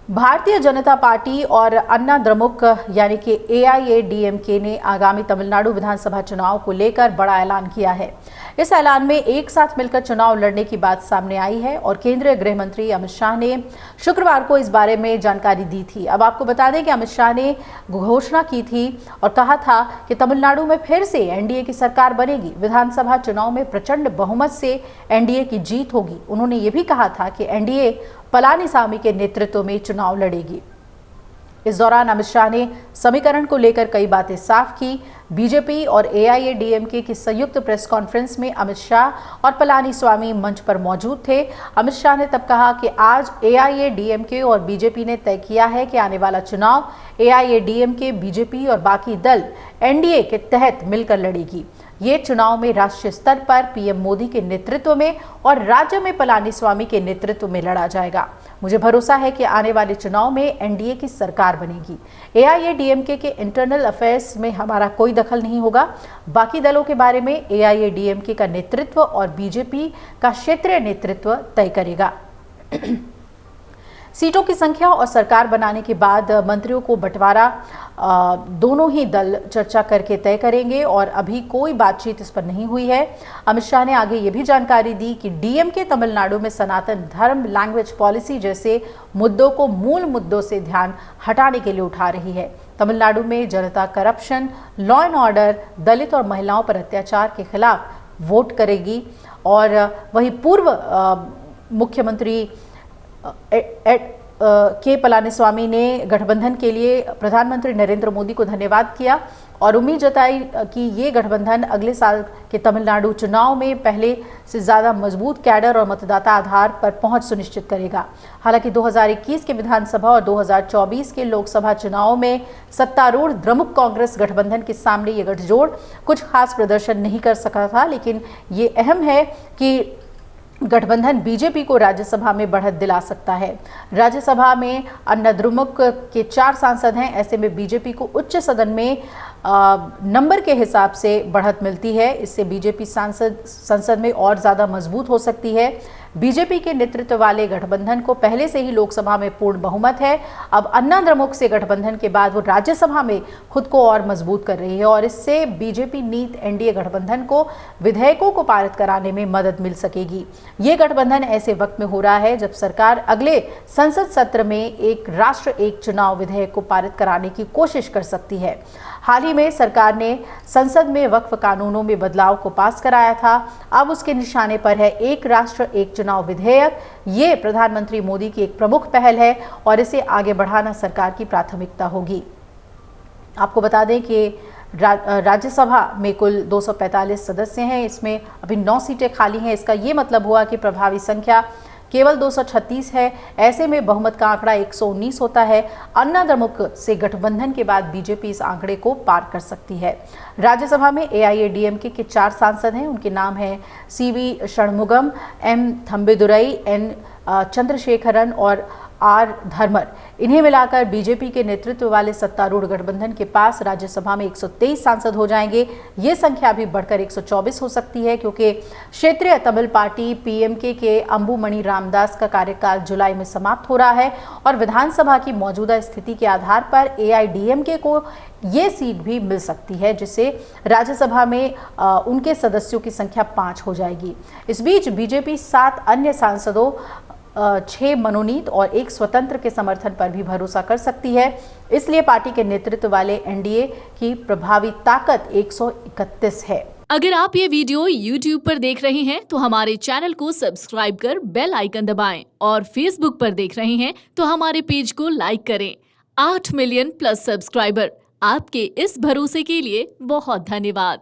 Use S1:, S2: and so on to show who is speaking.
S1: Bharatiya Janata party और अन्ना द्रमुक यानी कि एआईएडीएमके ने आगामी तमिलनाडु विधानसभा चुनाव को लेकर बड़ा ऐलान किया है। इस ऐलान में एक साथ मिलकर चुनाव लड़ने की बात सामने आई है और केंद्रीय गृह मंत्री अमित शाह ने शुक्रवार को इस बारे में जानकारी दी थी। अब आपको बता दें कि अमित शाह ने घोषणा की थी और कहा था कि तमिलनाडु में फिर से एनडीए की सरकार बनेगी। विधानसभा चुनाव में प्रचंड बहुमत से एनडीए की जीत होगी। उन्होंने ये भी कहा था कि एनडीए पलानीसामी के नेतृत्व में चुनाव लड़ेगी। इस दौरान अमित शाह ने समीकरण को लेकर कई बातें साफ की। बीजेपी और एआईएडीएमके की संयुक्त प्रेस कॉन्फ्रेंस में अमित शाह और पलानीस्वामी मंच पर मौजूद थे। अमित शाह ने तब कहा कि आज एआईएडीएमके और बीजेपी ने तय किया है कि आने वाला चुनाव एआईएडीएमके, बीजेपी और बाकी दल एनडीए के तहत मिलकर लड़ेगी। ये चुनाव में राष्ट्रीय स्तर पर पीएम मोदी के नेतृत्व में और राज्य में पलानीस्वामी के नेतृत्व में लड़ा जाएगा। मुझे भरोसा है कि आने वाले चुनाव में एनडीए की सरकार बनेगी। एआईएडीएमके के इंटरनल अफेयर्स में हमारा कोई दखल नहीं होगा। बाकी दलों के बारे में एआईएडीएमके का नेतृत्व और बीजेपी का क्षेत्रीय नेतृत्व तय करेगा। सीटों की संख्या और सरकार बनाने के बाद मंत्रियों को बंटवारा दोनों ही दल चर्चा करके तय करेंगे और अभी कोई बातचीत इस पर नहीं हुई है। अमित शाह ने आगे ये भी जानकारी दी कि डीएमके तमिलनाडु में सनातन धर्म, लैंग्वेज पॉलिसी जैसे मुद्दों को मूल मुद्दों से ध्यान हटाने के लिए उठा रही है। तमिलनाडु में जनता करप्शन, लॉ एंड ऑर्डर, दलित और महिलाओं पर अत्याचार के खिलाफ वोट करेगी। और वहीं पूर्व मुख्यमंत्री के पलानीस्वामी ने गठबंधन के लिए प्रधानमंत्री नरेंद्र मोदी को धन्यवाद किया और उम्मीद जताई कि ये गठबंधन अगले साल के तमिलनाडु चुनाव में पहले से ज़्यादा मजबूत कैडर और मतदाता आधार पर पहुंच सुनिश्चित करेगा। हालांकि 2021 के विधानसभा और 2024 के लोकसभा चुनाव में सत्तारूढ़ द्रमुक कांग्रेस गठबंधन के सामने ये गठजोड़ कुछ खास प्रदर्शन नहीं कर सका था, लेकिन ये अहम है कि गठबंधन बीजेपी को राज्यसभा में बढ़त दिला सकता है। राज्यसभा में अन्ना द्रमुक के 4 सांसद हैं। ऐसे में बीजेपी को उच्च सदन में नंबर के हिसाब से बढ़त मिलती है। इससे बीजेपी संसद में और ज़्यादा मजबूत हो सकती है। बीजेपी के नेतृत्व वाले गठबंधन को पहले से ही लोकसभा में पूर्ण बहुमत है। अब अन्ना द्रमुक से गठबंधन के बाद वो राज्यसभा में खुद को और मजबूत कर रही है और इससे बीजेपी नीत एनडीए गठबंधन को विधेयकों को पारित कराने में मदद मिल सकेगी। ये गठबंधन ऐसे वक्त में हो रहा है जब सरकार अगले संसद सत्र में एक राष्ट्र एक चुनाव विधेयक को पारित कराने की कोशिश कर सकती है। हाल ही में सरकार ने संसद में वक्फ कानूनों में बदलाव को पास कराया था। अब उसके निशाने पर है एक राष्ट्र एक चुनाव विधेयक। ये प्रधानमंत्री मोदी की एक प्रमुख पहल है और इसे आगे बढ़ाना सरकार की प्राथमिकता होगी। आपको बता दें कि राज्यसभा में कुल 245 सदस्य हैं। इसमें अभी 9 सीटें खाली हैं। इसका ये मतलब हुआ कि प्रभावी संख्या केवल 236 है। ऐसे में बहुमत का आंकड़ा 119 होता है। अन्ना द्रमुक से गठबंधन के बाद बीजेपी इस आंकड़े को पार कर सकती है। राज्यसभा में एआईएडीएमके के 4 सांसद हैं। उनके नाम हैं CV Shanmugam, M Thambidurai, N Chandrasekaran और आर धर्मर। इन्हें मिलाकर बीजेपी के नेतृत्व वाले सत्तारूढ़ गठबंधन के पास राज्यसभा में 123 सांसद हो जाएंगे। ये संख्या भी बढ़कर 124 हो सकती है क्योंकि क्षेत्रीय तमिल पार्टी पीएमके के अंबुमणि रामदास का कार्यकाल जुलाई में समाप्त हो रहा है और विधानसभा की मौजूदा स्थिति के आधार पर एआईएडीएमके को ये सीट भी मिल सकती है, जिससे राज्यसभा में उनके सदस्यों की संख्या 5 हो जाएगी। इस बीच बीजेपी 7 अन्य सांसदों, 6 मनोनीत और 1 स्वतंत्र के समर्थन पर भी भरोसा कर सकती है। इसलिए पार्टी के नेतृत्व वाले एनडीए की प्रभावी ताकत 131 है।
S2: अगर आप ये वीडियो YouTube पर देख रहे हैं तो हमारे चैनल को सब्सक्राइब कर बेल आइकन दबाएं और Facebook पर देख रहे हैं तो हमारे पेज को लाइक करें। 8 मिलियन प्लस सब्सक्राइबर, आपके इस भरोसे के लिए बहुत धन्यवाद।